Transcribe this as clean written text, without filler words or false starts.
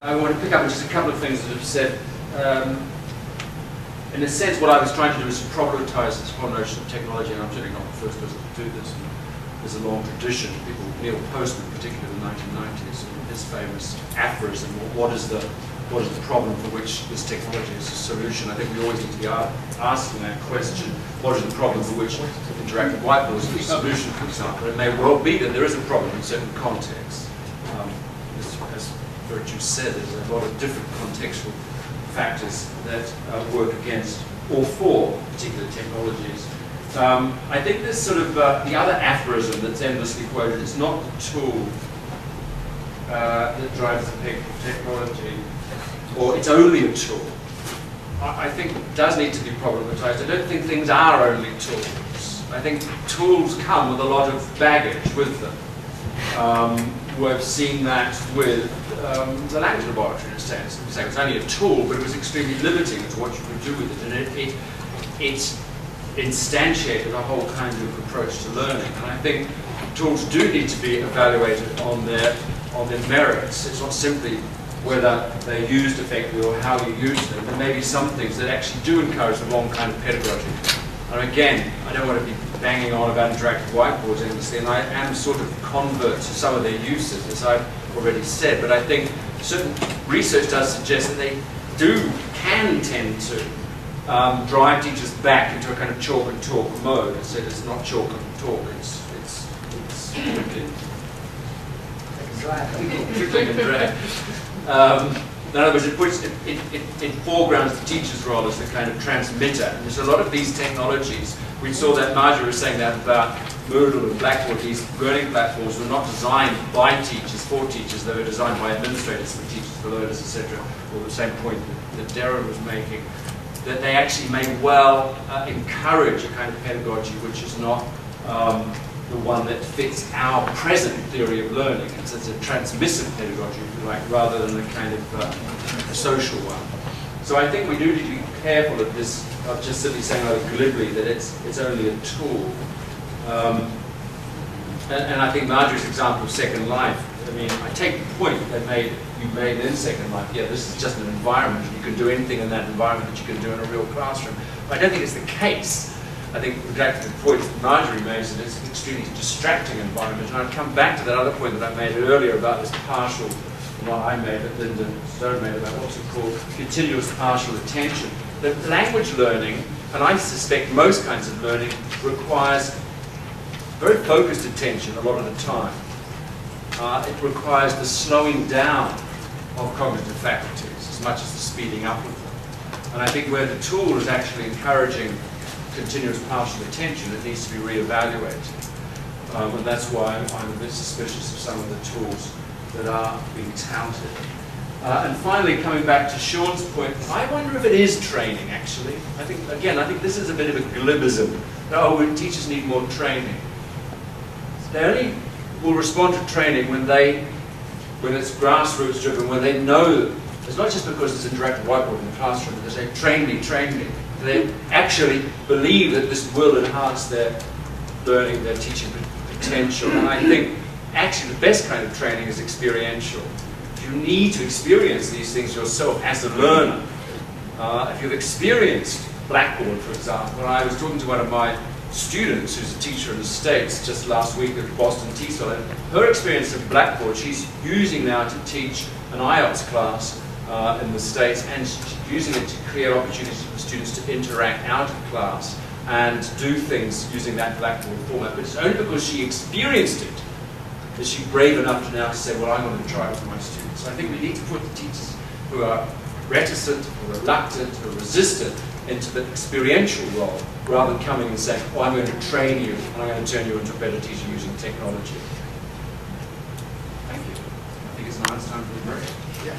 I want to pick up on just a couple of things that have said. In a sense, what I was trying to do is problematize this whole notion of technology, and I'm certainly not the first person to do this. And there's a long tradition. People, Neil Postman, particularly in the 1990s, and his famous aphorism, what is the problem for which this technology is a solution? I think we always need to be asking that question. What is the problem for which interactive whiteboards is a solution, for example? It may well be that there is a problem in certain contexts. As Virtue said, there's a lot of different contextual factors that work against or for particular technologies. I think there's sort of the other aphorism that's endlessly quoted. It's not the tool that drives the technology, or it's only a tool. I think it does need to be problematized. I don't think things are only tools. I think tools come with a lot of baggage with them. We've seen that with the language laboratory, in a sense. It was only a tool, but it was extremely limiting to what you could do with it. And it instantiated a whole kind of approach to learning. And I think tools do need to be evaluated on their merits. It's not simply whether they're used effectively or how you use them. There may be some things that actually do encourage the wrong kind of pedagogy. And again, I don't want to be banging on about interactive whiteboards endlessly, and I am sort of convert to some of their uses, as I've already said, but I think certain research does suggest that they can tend to drive teachers back into a kind of chalk and talk mode. I said it's not chalk and talk, it's trickling and drag. In other words, it foregrounds the teacher's role as the kind of transmitter. And there's a lot of these technologies. We saw that Marjorie was saying that about Moodle and Blackboard. These learning platforms were not designed by teachers for teachers. They were designed by administrators for teachers, for learners, etc. Or the same point that Darren was making. That they actually may well encourage a kind of pedagogy which is not the one that fits our present theory of learning. It's a transmissive pedagogy, if you like, rather than a kind of a social one. So I think we do need to be careful of this, of just simply saying rather glibly that it's only a tool. And I think Marjorie's example of Second Life, I mean, I take the point that you made in Second Life. Yeah, this is just an environment. You can do anything in that environment that you can do in a real classroom. But I don't think it's the case. I think exactly the point that Marjorie made is that it's an extremely distracting environment. And I'd come back to that other point that I made earlier about this partial, what I made, that Linda Stone made about what's it called, continuous partial attention. That language learning, and I suspect most kinds of learning, requires very focused attention a lot of the time. It requires the slowing down of cognitive faculties as much as the speeding up of them. And I think where the tool is actually encouraging continuous partial attention, it needs to be re-evaluated. And that's why I'm a bit suspicious of some of the tools that are being touted. And finally, coming back to Sean's point, I wonder if it is training, actually. I think this is a bit of a glibism. Oh, teachers need more training. They only will respond to training when it's grassroots driven, when they know that it's not just because it's interactive whiteboard in the classroom, but they say, train me. They actually believe that this will enhance their learning, their teaching potential. And I think actually the best kind of training is experiential. You need to experience these things yourself as a learner. If you've experienced Blackboard, for example, I was talking to one of my students who's a teacher in the States just last week at Boston TESOL, and her experience of Blackboard, she's using now to teach an IELTS class in the States, and she's using it to create opportunities for students to interact out of class and do things using that Blackboard format. But it's only because she experienced it that she's brave enough to now say, well, I'm going to try it for my students. So I think we need to put the teachers who are reticent or reluctant or resistant into the experiential role, rather than coming and saying, oh, I'm going to train you and I'm going to turn you into a better teacher using technology. Thank you. I think it's now time for the break. Yeah.